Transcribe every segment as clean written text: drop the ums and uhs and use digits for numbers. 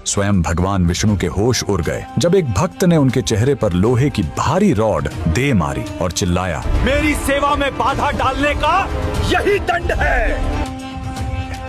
स्वयं भगवान विष्णु के होश उड़ गए जब एक भक्त ने उनके चेहरे पर लोहे की भारी रॉड दे मारी और चिल्लाया, मेरी सेवा में बाधा डालने का यही दंड है।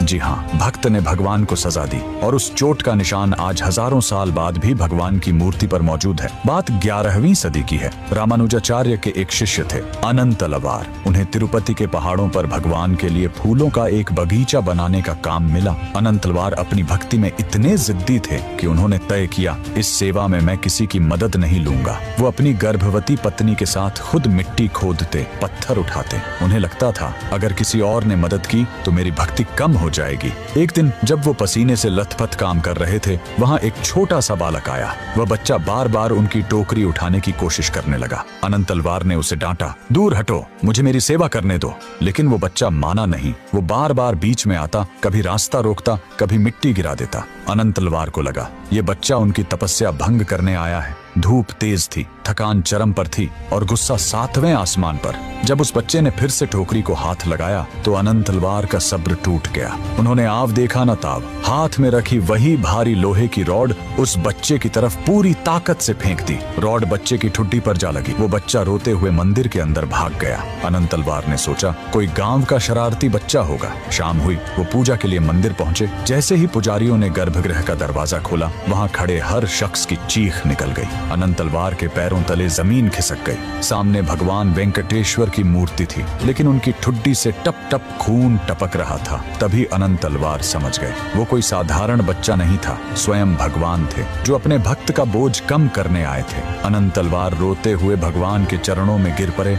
जी हाँ, भक्त ने भगवान को सजा दी और उस चोट का निशान आज हजारों साल बाद भी भगवान की मूर्ति पर मौजूद है। बात 11वीं सदी की है। रामानुजाचार्य के एक शिष्य थे अनंतलवार। उन्हें तिरुपति के पहाड़ों पर भगवान के लिए फूलों का एक बगीचा बनाने का काम मिला। अनंतलवार अपनी भक्ति में इतने जिद्दी थे कि उन्होंने तय किया, इस सेवा में मैं किसी की मदद नहीं लूंगा। वो अपनी गर्भवती पत्नी के साथ खुद मिट्टी खोदते, पत्थर उठाते। उन्हें लगता था अगर किसी और ने मदद की तो मेरी भक्ति कम हो जाएगी। एक दिन जब वो पसीने से लथपथ काम कर रहे थे, वहाँ एक छोटा सा बालक आया। वह बच्चा बार बार उनकी टोकरी उठाने की कोशिश करने लगा। अनंतलवार ने उसे डांटा, दूर हटो, मुझे मेरी सेवा करने दो। लेकिन वो बच्चा माना नहीं। वो बार बार बीच में आता, कभी रास्ता रोकता, कभी मिट्टी गिरा देता। अनंतलवार को लगा ये बच्चा उनकी तपस्या भंग करने आया है। धूप तेज थी, थकान चरम पर थी और गुस्सा 7वें आसमान पर। जब उस बच्चे ने फिर से टोकरी को हाथ लगाया तो अनंतलवार का सब्र टूट गया। उन्होंने आव देखा न ताव, हाथ में रखी वही भारी लोहे की रॉड उस बच्चे की तरफ पूरी ताकत से फेंक दी। रॉड बच्चे की ठुड्डी पर जा लगी। वो बच्चा रोते हुए मंदिर के अंदर भाग गया। अनंतलवार ने सोचा कोई गांव का शरारती बच्चा होगा। शाम हुई, वो पूजा के लिए मंदिर पहुंचे। जैसे ही पुजारियों ने गर्भगृह का दरवाजा खोला, वहाँ खड़े हर शख्स की चीख निकल गई। अनंतलवार के पैरों तले जमीन खिसक गई। सामने भगवान वेंकटेश्वर की मूर्ति थी, लेकिन उनकी ठुड्डी से टप टप खून टपक रहा था। तभी अनंतलवार समझ गए वो कोई साधारण बच्चा नहीं था, स्वयं भगवान थे जो अपने भक्त का बोझ कम करने आए थे। अनंतलवार रोते हुए भगवान के चरणों में गिर पड़े।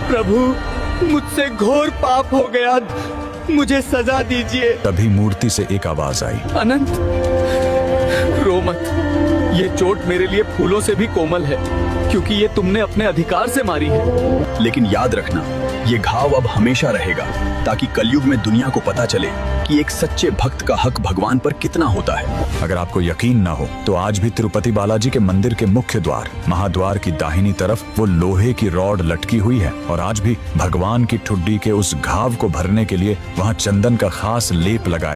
प्रभु, मुझसे घोर पाप हो गया, मुझे सजा दीजिए। तभी मूर्ति से एक आवाज आई, अनंत, रो मत। ये चोट मेरे लिए फूलों से भी कोमल है, क्योंकि ये तुमने अपने अधिकार से मारी है। लेकिन याद रखना, ये घाव अब हमेशा रहेगा, ताकि कलयुग में दुनिया को पता चले कि एक सच्चे भक्त का हक भगवान पर कितना होता है। अगर आपको यकीन ना हो तो आज भी तिरुपति बालाजी के मंदिर के मुख्य द्वार, महाद्वार की दाहिनी तरफ वो लोहे की रॉड लटकी हुई है और आज भी भगवान की ठुड्डी के उस घाव को भरने के लिए वहाँ चंदन का खास लेप लगाया